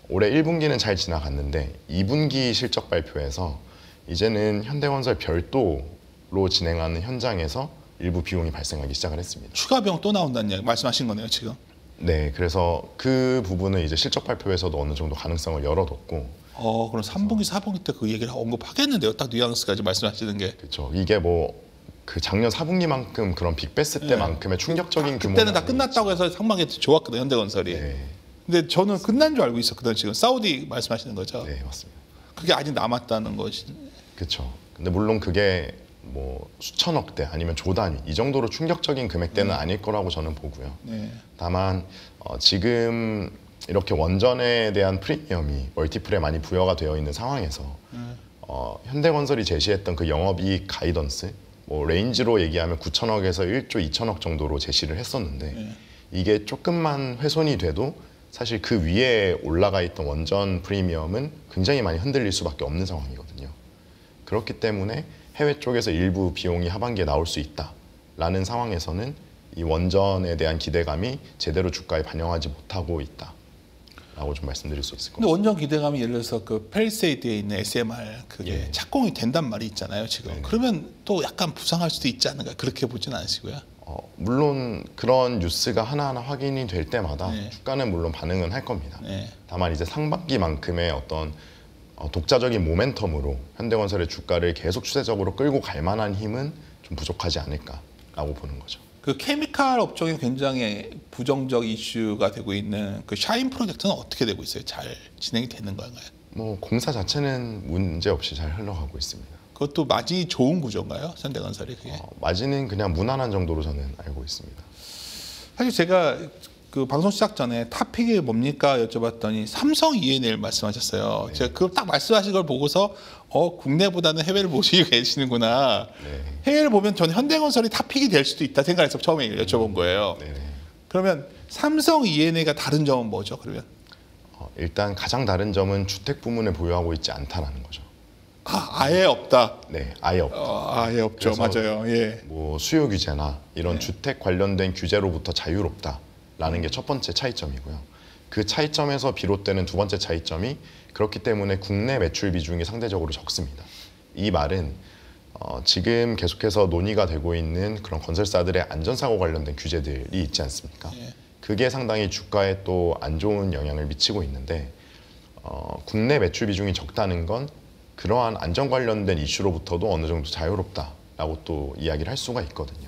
올해 1분기는 잘 지나갔는데 2분기 실적 발표에서 이제는 현대건설 별도로 진행하는 현장에서 일부 비용이 발생하기 시작을 했습니다. 추가 비용 또 나온다는 이야기 말씀하신 거네요, 지금. 네, 그래서 그 부분은 이제 실적 발표에서도 어느 정도 가능성을 열어뒀고 그럼 3분기, 4분기 때 그 얘기를 언급하겠는데요. 딱 뉘앙스까지 말씀하시는 게. 그렇죠. 이게 뭐 그 작년 4분기만큼 그런 빅베스 때만큼의 충격적인 규모는 그때는 다 끝났다고 해서 상반기 좋았거든요, 현대건설이. 네, 근데 저는 끝난 줄 알고 있었거든요. 지금 사우디 말씀하시는 거죠. 네, 맞습니다. 그게 아직 남았다는 것이. 그렇죠. 근데 물론 그게 뭐 수천억대 아니면 조 단위 이 정도로 충격적인 금액대는 아닐 거라고 저는 보고요. 네. 다만 지금 이렇게 원전에 대한 프리미엄이 멀티플에 많이 부여가 되어 있는 상황에서 현대건설이 제시했던 그 영업이익 가이던스 뭐 레인지로 얘기하면 9천억에서 1조 2천억 정도로 제시를 했었는데 이게 조금만 훼손이 돼도 사실 그 위에 올라가 있던 원전 프리미엄은 굉장히 많이 흔들릴 수밖에 없는 상황이거든요. 그렇기 때문에 해외 쪽에서 일부 비용이 하반기에 나올 수 있다라는 상황에서는 이 원전에 대한 기대감이 제대로 주가에 반영하지 못하고 있다라고 좀 말씀드릴 수 있을 것 근데 같습니다. 원전 기대감이 예를 들어서 그 펠세이드에 있는 SMR 그게 예. 착공이 된단 말이 있잖아요, 지금. 네네. 그러면 또 약간 부상할 수도 있지 않는가 그렇게 보진 않으시고요. 물론 그런 뉴스가 하나하나 확인이 될 때마다 네. 주가는 물론 반응은 할 겁니다. 네. 다만 이제 상반기만큼의 어떤 독자적인 모멘텀으로 현대건설의 주가를 계속 추세적으로 끌고 갈 만한 힘은 좀 부족하지 않을까라고 보는 거죠. 그 케미칼 업종이 굉장히 부정적 이슈가 되고 있는 그 샤인 프로젝트는 어떻게 되고 있어요? 잘 진행이 되는 건가요? 뭐 공사 자체는 문제 없이 잘 흘러가고 있습니다. 그것도 마진이 좋은 구조인가요? 현대건설이 그게? 마진은 그냥 무난한 정도로 저는 알고 있습니다. 사실 제가 그 방송 시작 전에 탑픽이 뭡니까 여쭤봤더니 삼성 E&L 말씀하셨어요. 네. 제가 그걸 딱 말씀하신 걸 보고서 국내보다는 해외를 보시고 계시는구나. 네. 해외를 보면 전 현대건설이 탑픽이 될 수도 있다 생각해서 처음에 여쭤본 거예요. 네네. 그러면 삼성 E&L가 다른 점은 뭐죠? 그러면 일단 가장 다른 점은 주택 부문에 보유하고 있지 않다라는 거죠. 아예 없다. 네, 아예 없다. 아예 없죠. 그래서 맞아요. 예. 뭐 수요 규제나 이런 주택 관련된 규제로부터 자유롭다라는 게 첫 번째 차이점이고요. 그 차이점에서 비롯되는 두 번째 차이점이 그렇기 때문에 국내 매출 비중이 상대적으로 적습니다. 이 말은 지금 계속해서 논의가 되고 있는 그런 건설사들의 안전사고 관련된 규제들이 있지 않습니까? 예. 그게 상당히 주가에 또 안 좋은 영향을 미치고 있는데 국내 매출 비중이 적다는 건 그러한 안전 관련된 이슈로부터도 어느 정도 자유롭다라고 또 이야기를 할 수가 있거든요.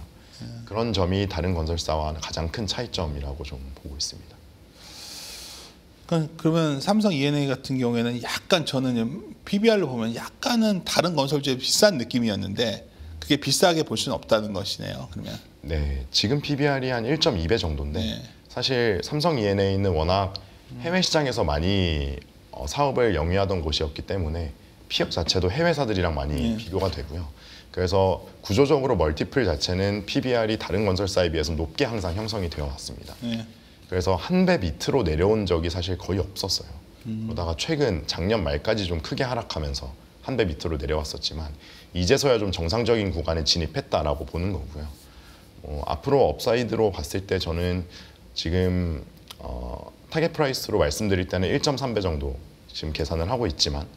그런 점이 다른 건설사와 가장 큰 차이점이라고 좀 보고 있습니다. 그러면 삼성 E&A 같은 경우에는 약간 저는 PBR로 보면 약간은 다른 건설주에 비싼 느낌이었는데 그게 비싸게 볼 수는 없다는 것이네요. 그러면 네, 지금 PBR이 한 1.2배 정도인데 네. 사실 삼성 E&A는 워낙 해외 시장에서 많이 사업을 영위하던 곳이었기 때문에 피업 자체도 해외사들이랑 많이 비교가 되고요. 그래서 구조적으로 멀티플 자체는 PBR이 다른 건설사에 비해서 높게 항상 형성이 되어 왔습니다. 네. 그래서 한 배 밑으로 내려온 적이 사실 거의 없었어요. 그러다가 최근 작년 말까지 좀 크게 하락하면서 한 배 밑으로 내려왔었지만 이제서야 좀 정상적인 구간에 진입했다라고 보는 거고요. 앞으로 업사이드로 봤을 때 저는 지금 타겟 프라이스로 말씀드릴 때는 1.3배 정도 지금 계산을 하고 있지만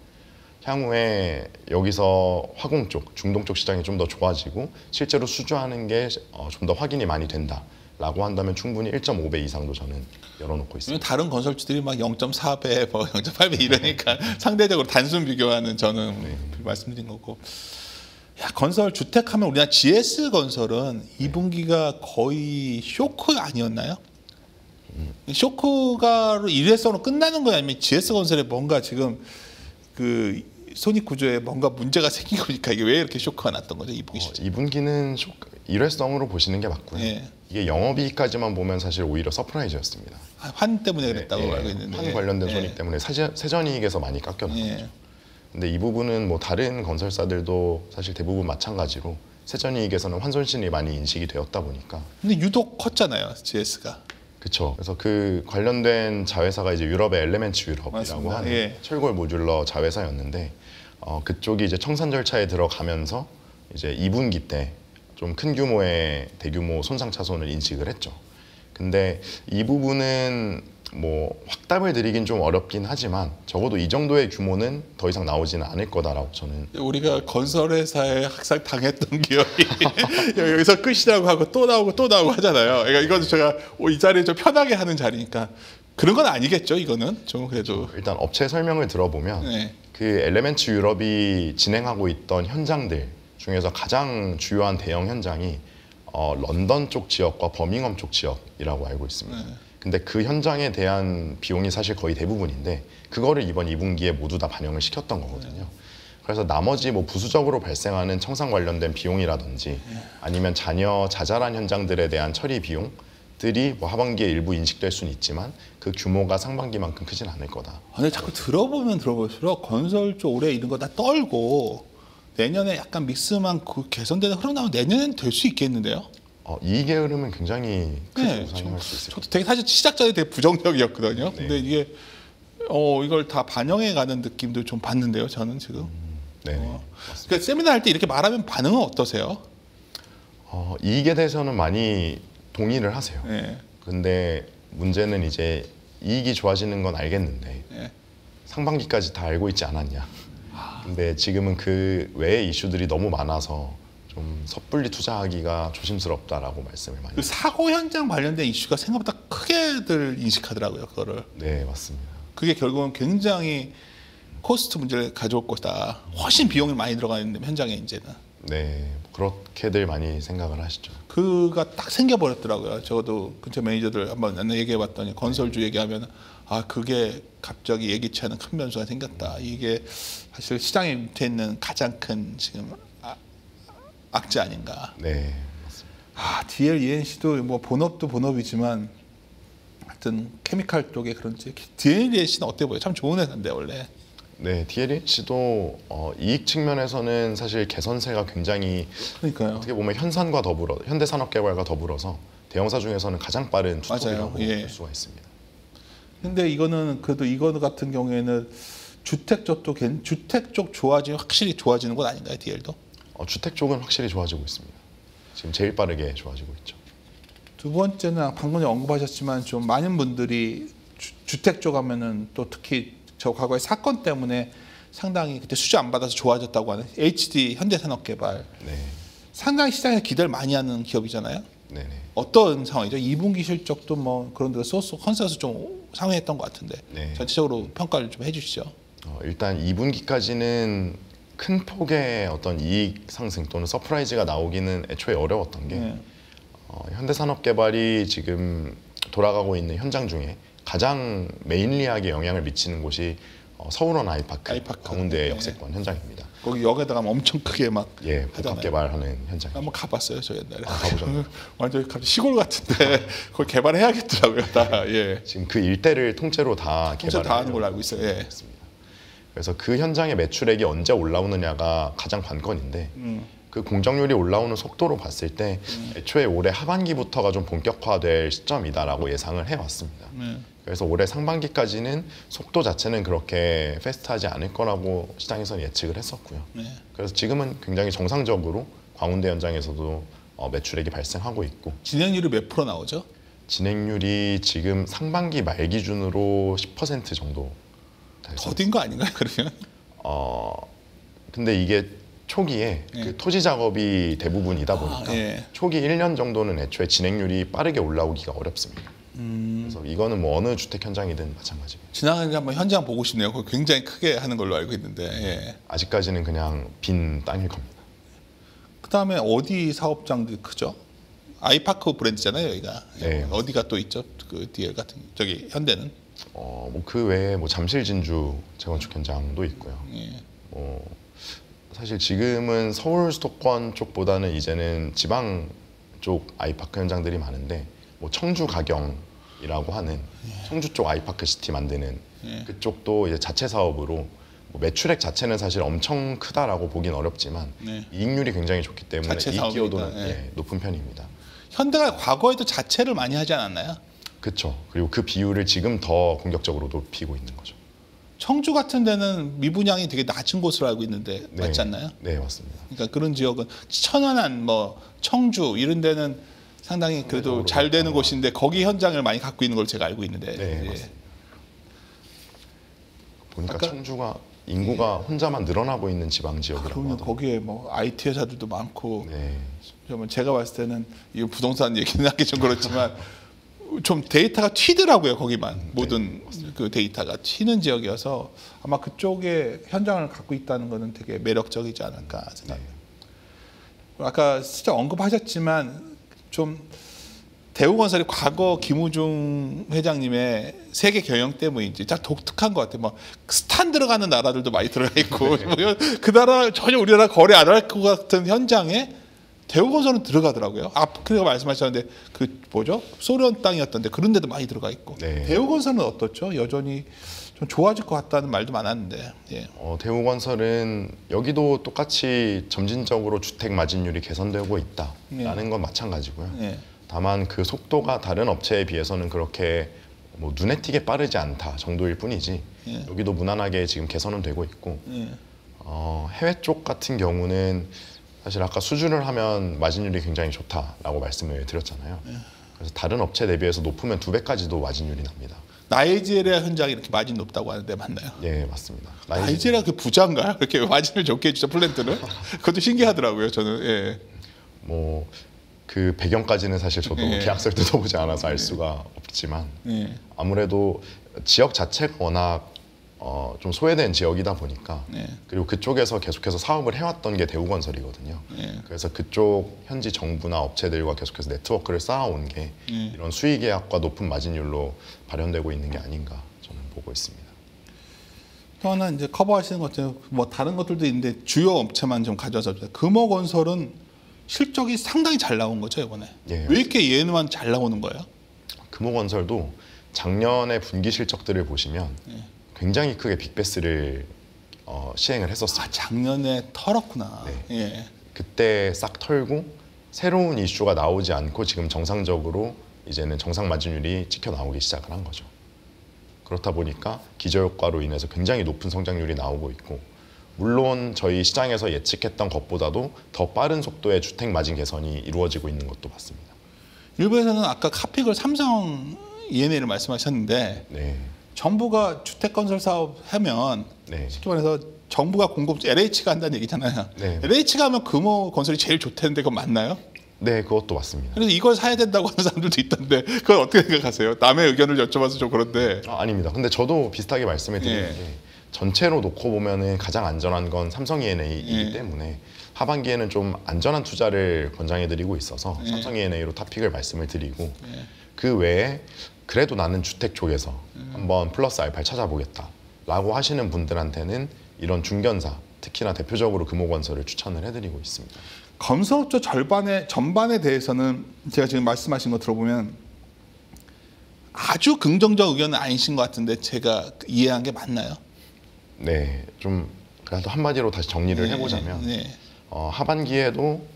향후에 여기서 화공 쪽, 중동 쪽 시장이 좀 더 좋아지고 실제로 수주하는 게 좀 더 확인이 많이 된다라고 한다면 충분히 1.5배 이상도 저는 열어놓고 있습니다. 다른 건설주들이 막 0.4배, 뭐 0.8배 이러니까 상대적으로 단순 비교하는 저는 말씀드린 거고. 야, 건설 주택하면 우리나라 GS 건설은 2분기가 거의 쇼크 아니었나요? 쇼크가로 일회성으로 끝나는 거야 아니면 GS 건설에 뭔가 지금 그 손익 구조에 뭔가 문제가 생긴 거니까 이게 왜 이렇게 쇼크가 났던 거죠? 2분기 실제. 2분기는 일회성으로 보시는 게 맞고요. 예. 이게 영업이익까지만 보면 사실 오히려 서프라이즈였습니다. 환 때문에 그랬다고 알고 있는데. 환 관련된 손익 때문에 세전이익에서 많이 깎여나갔죠. 근데 이 부분은 뭐 다른 건설사들도 사실 대부분 마찬가지로 세전이익에서는 환손실이 많이 인식이 되었다 보니까. 근데 유독 컸잖아요, GS가. 그렇죠. 그래서 그 관련된 자회사가 이제 유럽의 엘레멘츠 유럽이라고 맞습니다. 하는 철골 모듈러 자회사였는데 그쪽이 이제 청산 절차에 들어가면서 이제 2분기 때 좀 큰 규모의 대규모 손상 차손을 인식을 했죠. 근데 이 부분은 뭐 확답을 드리긴 좀 어렵긴 하지만 적어도 이 정도의 규모는 더 이상 나오지는 않을 거다라고 저는. 우리가 건설회사에 항상 당했던 기억이 여기서 끝이라고 하고 또 나오고 하잖아요. 그러니까 이건 제가 이 자리에 좀 편하게 하는 자리니까 그런 건 아니겠죠. 이거는 좀 그래도. 일단 업체 설명을 들어보면 그 엘레멘츠 유럽이 진행하고 있던 현장들 중에서 가장 주요한 대형 현장이 런던 쪽 지역과 버밍엄 쪽 지역이라고 알고 있습니다. 근데 그 현장에 대한 비용이 사실 거의 대부분인데 그거를 이번 2분기에 모두 다 반영을 시켰던 거거든요. 그래서 나머지 뭐 부수적으로 발생하는 청산 관련된 비용이라든지 아니면 자잘한 현장들에 대한 처리 비용들이 뭐 하반기에 일부 인식될 수는 있지만 그 규모가 상반기만큼 크진 않을 거다. 근데 자꾸 들어보면 들어볼수록 건설 쪽 올해 이런 거 다 떨고 내년에 약간 믹스만 그 개선되는 흐름 나오면 내년엔 될 수 있겠는데요? 이익의 흐름은 굉장히 크게 우상할 수 있어요. 저도 되게 사실 시작 전에 되게 부정적이었거든요. 근데 이게 이걸 다 반영해 가는 느낌도 좀 봤는데요. 저는 지금. 네. 그러니까 세미나 할 때 이렇게 말하면 반응은 어떠세요? 이익에 대해서는 많이 동의를 하세요. 네. 근데 문제는 이제 이익이 좋아지는 건 알겠는데 상반기까지 다 알고 있지 않았냐. 근데 지금은 그 외의 이슈들이 너무 많아서 좀 섣불리 투자하기가 조심스럽다라고 말씀을 많이. 그 사고 현장 관련된 이슈가 생각보다 크게들 인식하더라고요. 그거를. 네, 맞습니다. 그게 결국은 굉장히 코스트 문제를 가져올 것이다. 훨씬 비용이 많이 들어가 있는 현장에 이제는. 네, 그렇게들 많이 생각을 하시죠. 그가 딱 생겨버렸더라고요. 적어도 근처 매니저들 한번 얘기해봤더니 건설주 얘기하면 그게 갑자기 예기치 않은 큰 변수가 생겼다. 이게 사실 시장에 밑에 있는 가장 큰 지금 악재 아닌가. 네, 맞습니다. DL, ENC도 뭐 본업도 본업이지만 하여튼 케미칼 쪽에 그런지 DL, ENC는 어때 보여요? 참 좋은 회사인데 원래. 네, DLH도 이익 측면에서는 사실 개선세가 굉장히 그러니까요. 어떻게 보면 현대산업개발과 더불어서 대형사 중에서는 가장 빠른 투톱이라고 볼 수가 있습니다. 근데 이거는 그래도 이거 같은 경우에는 주택 쪽 확실히 좋아지는 건 아닌가요, DL도? 주택 쪽은 확실히 좋아지고 있습니다. 지금 제일 빠르게 좋아지고 있죠. 두 번째는 방금 전에 언급하셨지만 좀 많은 분들이 주택 쪽 하면은 또 특히 저 과거의 사건 때문에 상당히 그때 수주 안 받아서 좋아졌다고 하는 HD 현대산업개발. 네. 상당히 시장에서 기대를 많이 하는 기업이잖아요. 네네. 어떤 상황이죠? 2분기 실적도 뭐 그런 데서 컨센서스 좀 상회했던 것 같은데 전체적으로 평가를 좀 해주시죠. 일단 2분기까지는 큰 폭의 어떤 이익 상승 또는 서프라이즈가 나오기는 애초에 어려웠던 게 현대산업개발이 지금 돌아가고 있는 현장 중에 가장 메인리하게 영향을 미치는 곳이 서울원 아이파크, 광운대 역세권 현장입니다. 거기 역에다가 엄청 크게 막 복합 개발하는 현장. 한번 가봤어요, 저 옛날에. 가보셨나요? 완전 갑자기 시골 같은데 그걸 개발해야겠더라고요, 다. 지금 그 일대를 통째로 다 통째로 다 하는 걸로 알고 있어요. 그래서 그 현장의 매출액이 언제 올라오느냐가 가장 관건인데 그 공정률이 올라오는 속도로 봤을 때 애초에 올해 하반기부터가 좀 본격화될 시점이다라고 예상을 해왔습니다. 그래서 올해 상반기까지는 속도 자체는 그렇게 패스트하지 않을 거라고 시장에서는 예측을 했었고요. 그래서 지금은 굉장히 정상적으로 광운대 현장에서도 매출액이 발생하고 있고. 진행률이 몇 프로 나오죠? 진행률이 지금 상반기 말 기준으로 10% 정도. 더딘 거 아닌가요, 그러면? 근데 이게 초기에 그 토지 작업이 대부분이다 보니까 초기 1년 정도는 애초에 진행률이 빠르게 올라오기가 어렵습니다. 그래서 이거는 뭐 어느 주택 현장이든 마찬가지입니다. 지나가는 한번 현장 보고 싶네요. 그거 굉장히 크게 하는 걸로 알고 있는데. 아직까지는 그냥 빈 땅일 겁니다. 그다음에 어디 사업장들이 크죠? 아이파크 브랜드잖아요, 여기가. 어디가 또 있죠? 그 뒤에 같은 저기 현대는? 뭐 그 외에 뭐 잠실 진주 재건축 현장도 있고요. 사실 지금은 서울 수도권 쪽보다는 이제는 지방 쪽 아이파크 현장들이 많은데 뭐 청주 가경이라고 하는 청주 쪽 아이파크 시티 만드는 그쪽도 이제 자체 사업으로 뭐 매출액 자체는 사실 엄청 크다라고 보긴 어렵지만 이익률이 굉장히 좋기 때문에 이익 기여도는 높은 편입니다. 현대가 과거에도 자체를 많이 하지 않았나요? 그렇죠. 그리고 그 비율을 지금 더 공격적으로 높이고 있는 거죠. 청주 같은 데는 미분양이 되게 낮은 곳으로 알고 있는데 맞지 않나요? 네, 맞습니다. 그러니까 그런 지역은 천안함, 뭐 청주 이런 데는 상당히 그래도 잘 되는 곳인데 거기 현장을 많이 갖고 있는 걸 제가 알고 있는데. 맞습니다. 보니까 청주가 인구가 혼자만 늘어나고 있는 지방 지역이라고 그러면 하더라고요. 거기에 뭐 IT 회사들도 많고. 제가 봤을 때는 이 부동산 얘기는 하기 좀 그렇지만 좀 데이터가 튀더라고요, 거기만. 모든 그 데이터가 튀는 지역이어서 아마 그쪽에 현장을 갖고 있다는 것은 되게 매력적이지 않을까 생각합니다. 아까 슬쩍 언급하셨지만 좀 대우건설이 과거 김우중 회장님의 세계 경영 때문인지 참 독특한 것 같아요. 뭐 스탄 들어가는 나라들도 많이 들어가 있고 그 나라 전혀 우리나라 거래 안 할 것 같은 현장에 대우건설은 들어가더라고요. 그래서 말씀하셨는데 그 뭐죠? 소련 땅이었던데 그런 데도 많이 들어가 있고. 대우건설은 어떻죠? 여전히 좀 좋아질 것 같다는 말도 많았는데. 대우건설은 여기도 똑같이 점진적으로 주택 마진율이 개선되고 있다라는 건 마찬가지고요. 다만 그 속도가 다른 업체에 비해서는 그렇게 뭐 눈에 띄게 빠르지 않다 정도일 뿐이지 여기도 무난하게 지금 개선은 되고 있고 해외 쪽 같은 경우는 사실 아까 수준을 하면 마진율이 굉장히 좋다라고 말씀을 드렸잖아요. 그래서 다른 업체 대비해서 높으면 2배까지도 마진율이 납니다. 나이지리아 현장이 이렇게 마진 높다고 하는데 맞나요? 네, 맞습니다. 나이지리아 그 부자인가요? 그렇게 마진을 좋게 해주죠, 플랜트는? 그것도 신기하더라고요, 저는. 뭐 그 배경까지는 사실 저도 계약서를 뜯어보지 않아서 알 수가 없지만 아무래도 지역 자체가 워낙 좀 소외된 지역이다 보니까 그리고 그쪽에서 계속해서 사업을 해왔던 게 대우건설이거든요. 그래서 그쪽 현지 정부나 업체들과 계속해서 네트워크를 쌓아온 게 이런 수익계약과 높은 마진율로 발현되고 있는 게 아닌가 저는 보고 있습니다. 또 하나 이제 커버하시는 것들 뭐 다른 것들도 있는데 주요 업체만 좀 가져와서 금호건설은 실적이 상당히 잘 나온 거죠 이번에. 왜 이렇게 얘네만 잘 나오는 거예요? 금호건설도 작년에 분기 실적들을 보시면 굉장히 크게 빅베스를 시행을 했었어요. 작년에 털었구나. 그때 싹 털고 새로운 이슈가 나오지 않고 지금 정상적으로 이제는 정상 마진율이 찍혀 나오기 시작을 한 거죠. 그렇다 보니까 기저효과로 인해서 굉장히 높은 성장률이 나오고 있고 물론 저희 시장에서 예측했던 것보다도 더 빠른 속도의 주택 마진 개선이 이루어지고 있는 것도 맞습니다. 일부에서는 아까 카픽을 삼성 E&A를 말씀하셨는데 정부가 주택건설 사업 하면 쉽게 말해서 정부가 공급 LH가 한다는 얘기잖아요. LH가 하면 금호건설이 제일 좋다는데 그건 맞나요? 네, 그것도 맞습니다. 그래서 이걸 사야 된다고 하는 사람들도 있던데 그건 어떻게 생각하세요? 남의 의견을 여쭤봐서 좀 그런데. 아닙니다. 근데 저도 비슷하게 말씀을 드리는 게 전체로 놓고 보면은 가장 안전한 건 삼성 E&A이기 때문에 하반기에는 좀 안전한 투자를 권장해드리고 있어서 삼성 E&A로 탑픽을 말씀을 드리고 그 외에 그래도 나는 주택 쪽에서 한번 플러스 알파를 찾아보겠다라고 하시는 분들한테는 이런 중견사, 특히나 대표적으로 금호건설을 추천을 해드리고 있습니다. 건설업체 전반에 대해서는 제가 지금 말씀하신 거 들어보면 아주 긍정적 의견은 아니신 것 같은데 제가 이해한 게 맞나요? 네, 좀 그래도 한마디로 다시 정리를 해보자면 하반기에도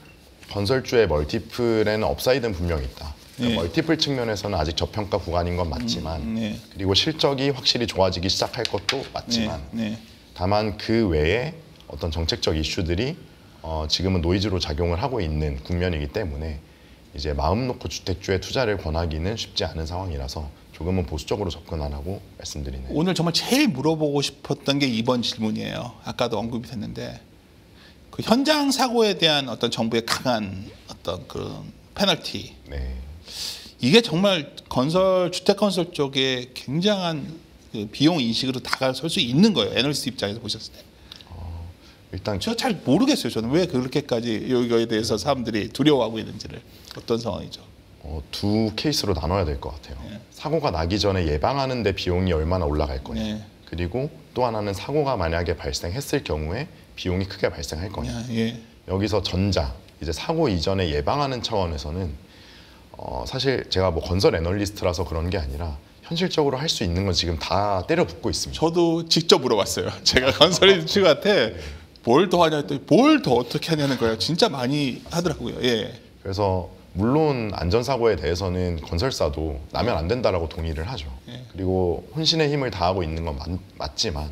건설주의 멀티플에는 업사이드는 분명히 있다. 그러니까 멀티플 측면에서는 아직 저평가 구간인 건 맞지만 그리고 실적이 확실히 좋아지기 시작할 것도 맞지만 다만 그 외에 어떤 정책적 이슈들이 지금은 노이즈로 작용을 하고 있는 국면이기 때문에 이제 마음 놓고 주택주에 투자를 권하기는 쉽지 않은 상황이라서 조금은 보수적으로 접근하라고 말씀드리네요. 오늘 정말 제일 물어보고 싶었던 게 이번 질문이에요. 아까도 언급이 됐는데 그 현장 사고에 대한 어떤 정부의 강한 어떤 그런 페널티. 네. 이게 정말 주택 건설 쪽에 굉장한 그 비용 인식으로 다가설 수 있는 거예요. 애널리스트 입장에서 보셨을 때. 일단 제가 잘 모르겠어요. 저는 왜 그렇게까지 여기에 대해서 사람들이 두려워하고 있는지를. 어떤 상황이죠? 두 케이스로 나눠야 될 것 같아요. 사고가 나기 전에 예방하는 데 비용이 얼마나 올라갈 거냐. 그리고 또 하나는 사고가 만약에 발생했을 경우에 비용이 크게 발생할 거냐. 여기서 전자, 이제 사고 이전에 예방하는 차원에서는 사실 제가 뭐 건설 애널리스트라서 그런 게 아니라 현실적으로 할 수 있는 건 지금 다 때려 붓고 있습니다. 저도 직접 물어봤어요. 제가 건설 애널리스트한테 뭘 더 하냐 했더니 뭘 더 어떻게 하냐는 거예요. 진짜 많이 하더라고요. 그래서 물론 안전사고에 대해서는 건설사도 나면 안 된다라고 동의를 하죠. 그리고 혼신의 힘을 다하고 있는 건 맞지만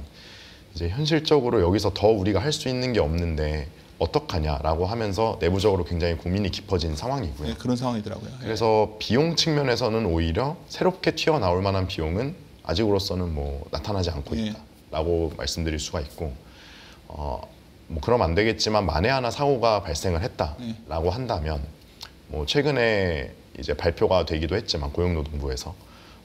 이제 현실적으로 여기서 더 우리가 할 수 있는 게 없는데 어떡하냐라고 하면서 내부적으로 굉장히 고민이 깊어진 상황이고요. 그런 상황이더라고요. 그래서 비용 측면에서는 오히려 새롭게 튀어나올 만한 비용은 아직으로서는 뭐 나타나지 않고 있다라고 말씀드릴 수가 있고 뭐 그럼 안 되겠지만 만에 하나 사고가 발생을 했다라고 한다면 뭐 최근에 이제 발표가 되기도 했지만 고용노동부에서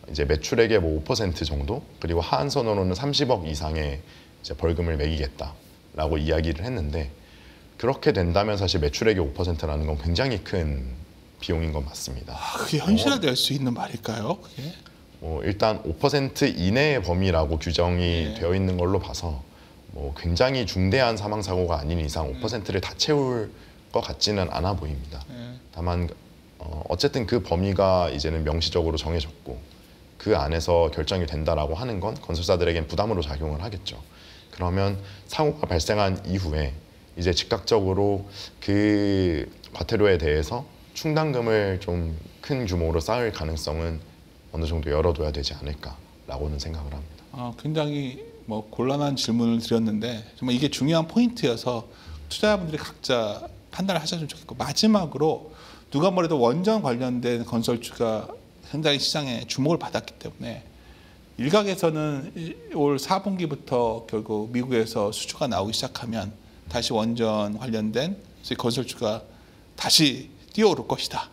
이제 매출액의 뭐 5% 정도 그리고 하한선으로는 30억 이상의 이제 벌금을 매기겠다라고 이야기를 했는데 그렇게 된다면 사실 매출액의 5%라는 건 굉장히 큰 비용인 건 맞습니다. 그게 현실화될 수 있는 말일까요? 그게? 뭐 일단 5% 이내의 범위라고 규정이 되어 있는 걸로 봐서 뭐 굉장히 중대한 사망 사고가 아닌 이상 5%를 다 채울 것 같지는 않아 보입니다. 다만 어쨌든 그 범위가 이제는 명시적으로 정해졌고 그 안에서 결정이 된다라고 하는 건 건설사들에겐 부담으로 작용을 하겠죠. 그러면 사고가 발생한 이후에 이제 즉각적으로 그 과태료에 대해서 충당금을 좀 큰 규모로 쌓을 가능성은 어느 정도 열어둬야 되지 않을까라고는 생각을 합니다. 굉장히 뭐 곤란한 질문을 드렸는데 정말 이게 중요한 포인트여서 투자자분들이 각자 판단을 하셨으면 좋겠고 마지막으로 누가 뭐래도 원전 관련된 건설주가 상당히 시장에 주목을 받았기 때문에 일각에서는 올 4분기부터 결국 미국에서 수주가 나오기 시작하면 다시 원전 관련된 건설주가 다시 뛰어오를 것이다.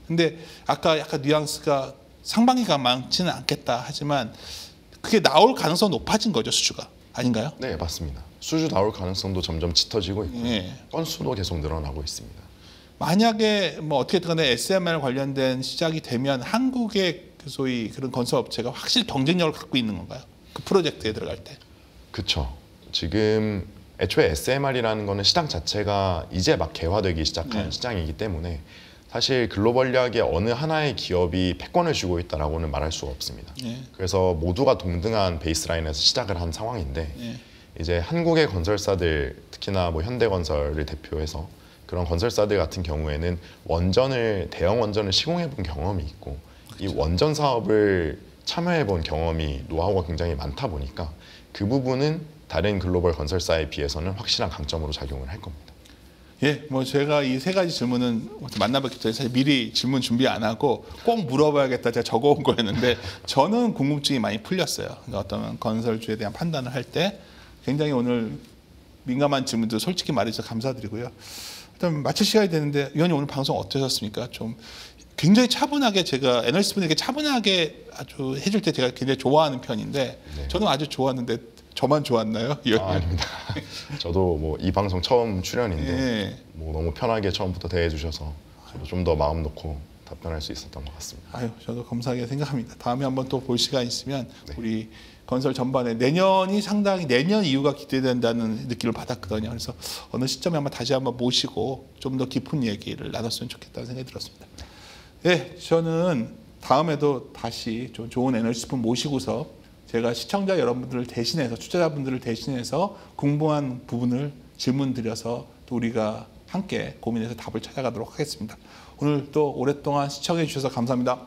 근데 아까 약간 뉘앙스가 상반기가 많지는 않겠다 하지만 그게 나올 가능성이 높아진 거죠, 수주가. 아닌가요? 네, 맞습니다. 수주 나올 가능성도 점점 짙어지고 있고 건수도 계속 늘어나고 있습니다. 만약에 뭐 어떻게든 간에 SMR 관련된 시작이 되면 한국의 그 소위 그런 건설업체가 확실히 경쟁력을 갖고 있는 건가요? 그 프로젝트에 들어갈 때. 그렇죠. 지금 애초에 SMR이라는 거는 시장 자체가 이제 막 개화되기 시작한 시장이기 때문에 사실 글로벌리하게 어느 하나의 기업이 패권을 쥐고 있다라고는 말할 수가 없습니다. 그래서 모두가 동등한 베이스라인에서 시작을 한 상황인데 이제 한국의 건설사들 특히나 뭐 현대건설을 대표해서 그런 건설사들 같은 경우에는 대형 원전을 시공해 본 경험이 있고 이 원전 사업을 참여해 본 경험이 노하우가 굉장히 많다 보니까 그 부분은 다른 글로벌 건설사에 비해서는 확실한 강점으로 작용을 할 겁니다. 뭐 제가 이 세 가지 질문은 만나뵙기 전에 사실 미리 질문 준비 안 하고 꼭 물어봐야겠다 제가 적어온 거였는데 저는 궁금증이 많이 풀렸어요. 그러니까 어떤 건설주에 대한 판단을 할 때 굉장히 오늘 민감한 질문도 솔직히 말해주셔서 감사드리고요. 일단 마칠 시간이 되는데 위원님 오늘 방송 어떠셨습니까? 좀 굉장히 차분하게 제가 애널리스트분에게 차분하게 아주 해줄 때 제가 굉장히 좋아하는 편인데 저는 아주 좋았는데 저만 좋았나요? 아닙니다. 저도 뭐 이 방송 처음 출연인데 예. 뭐 너무 편하게 처음부터 대해 주셔서 저도 좀 더 마음 놓고 답변할 수 있었던 것 같습니다. 아유, 저도 감사하게 생각합니다. 다음에 한번 또 볼 시간 있으면 네. 우리 건설 전반에 내년이 상당히 내년 이후가 기대된다는 느낌을 받았거든요. 그래서 어느 시점에 한번 다시 한번 모시고 좀 더 깊은 얘기를 나눴으면 좋겠다는 생각이 들었습니다. 네, 저는 다음에도 다시 좀 좋은 에너지스푼 모시고서 제가 시청자 여러분들을 대신해서 투자자분들을 대신해서 궁금한 부분을 질문 드려서 또 우리가 함께 고민해서 답을 찾아가도록 하겠습니다. 오늘 또 오랫동안 시청해 주셔서 감사합니다.